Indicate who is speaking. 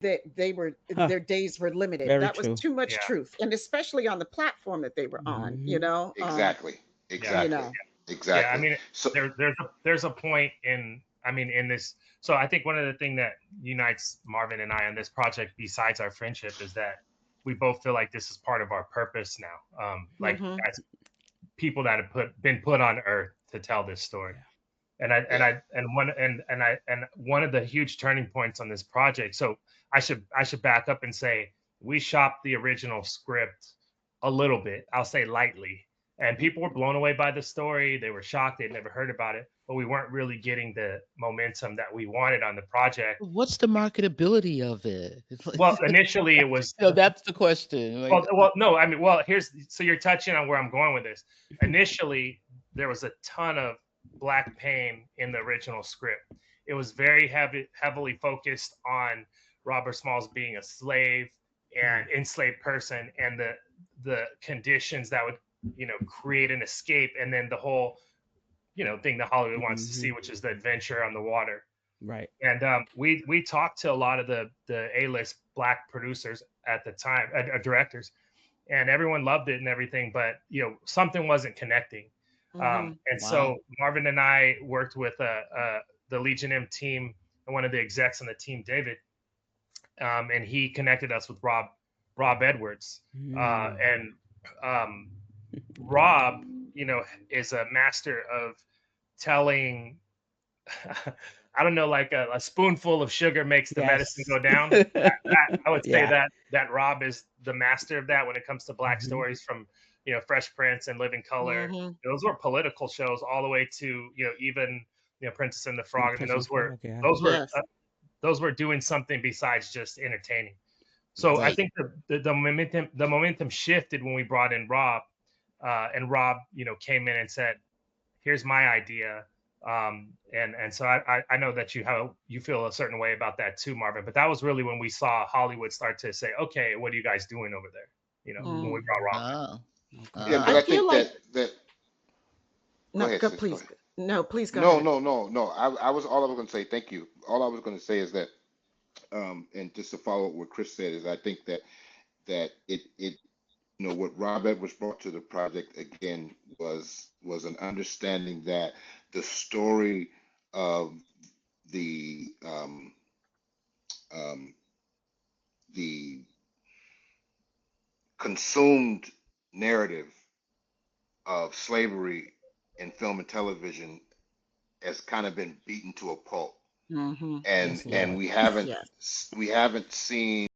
Speaker 1: that they were
Speaker 2: Huh.
Speaker 1: their days were limited.
Speaker 2: Very
Speaker 1: That was
Speaker 2: true.
Speaker 1: too much
Speaker 3: Yeah,
Speaker 1: truth, and especially on the platform that they were on.
Speaker 2: Hmm.
Speaker 4: Exactly.
Speaker 3: yeah,
Speaker 1: You
Speaker 4: Exactly.
Speaker 1: know.
Speaker 3: yeah. I
Speaker 4: Exactly.
Speaker 3: mean,
Speaker 4: So
Speaker 3: there's a point in, I mean, in this. So I think one of the things that unites Marvin and I on this project, besides our friendship, is that we both feel like this is part of our purpose now. Like
Speaker 1: Hmm.
Speaker 3: as people that have been put on Earth to tell this story.
Speaker 2: Yeah.
Speaker 4: yeah.
Speaker 3: And one of the huge turning points on this project. So I should back up and say we shopped the original script a little bit. I'll say lightly, and people were blown away by the story. They were shocked; they'd never heard about it, but we weren't really getting the momentum that we wanted on the project.
Speaker 5: What's the marketability of it? It's like,
Speaker 3: Well, initially it was
Speaker 5: that's the question. Like,
Speaker 3: well, no, I mean, well, here's so you're touching on where I'm going with this. Initially, there was a ton of black pain in the original script. It was very heavily focused on Robert Smalls being a slave and enslaved person, and the conditions that would create an escape, and then the whole thing that Hollywood wants to see,
Speaker 2: Hmm.
Speaker 3: which is the adventure on the water.
Speaker 2: Right.
Speaker 3: And we talked to a lot of the A-list black producers at the time, directors, and everyone loved it and everything, but something wasn't connecting.
Speaker 1: Hmm.
Speaker 3: And
Speaker 5: wow.
Speaker 3: so Marvin and I worked with the Legion M team and one of the execs on the team, David, and he connected us with Rob Edwards,
Speaker 2: Mm.
Speaker 3: and um, Rob, is a master of telling. I don't know, like a spoonful of sugar makes the medicine
Speaker 2: Yes.
Speaker 3: go down. I would say
Speaker 2: Yeah.
Speaker 3: that Rob is the master of that when it comes to black
Speaker 2: Hmm.
Speaker 3: stories, from Fresh Prince and Living Color.
Speaker 1: Hmm.
Speaker 3: Those were political shows all the way to even Princess and the
Speaker 2: And the
Speaker 3: Frog. I mean,
Speaker 2: Prince and Frog. Yeah.
Speaker 3: those were
Speaker 1: Yes.
Speaker 3: those were doing something besides just entertaining. So I
Speaker 1: Yes.
Speaker 3: think the momentum shifted when we brought in Rob, and Rob came in and said, here's my idea. And so I know that you feel a certain way about that too, Marvin. But that was really when we saw Hollywood start to say, okay, what are you guys doing over there? When we
Speaker 1: Mm.
Speaker 3: brought Rob
Speaker 5: Oh.
Speaker 2: Okay.
Speaker 4: yeah, because
Speaker 1: I
Speaker 4: I
Speaker 5: Ah.
Speaker 1: feel
Speaker 4: think
Speaker 1: like
Speaker 4: that go
Speaker 1: no.
Speaker 4: ahead,
Speaker 1: Go
Speaker 4: sis. Go
Speaker 1: please.
Speaker 4: ahead.
Speaker 1: No, please go
Speaker 4: No,
Speaker 1: ahead.
Speaker 4: no, no, no. I was all I was going to say. Thank you. All I was going to say is that, and just to follow up what Chris said is, I think that it what Rob Edwards brought to the project again was an understanding that the story of the um, the consumed narrative of slavery in film and television has kind of been beaten to a pulp,
Speaker 1: Hmm.
Speaker 4: and
Speaker 2: Yes,
Speaker 4: and
Speaker 2: Lord.
Speaker 4: we haven't
Speaker 1: Yes.
Speaker 4: we haven't seen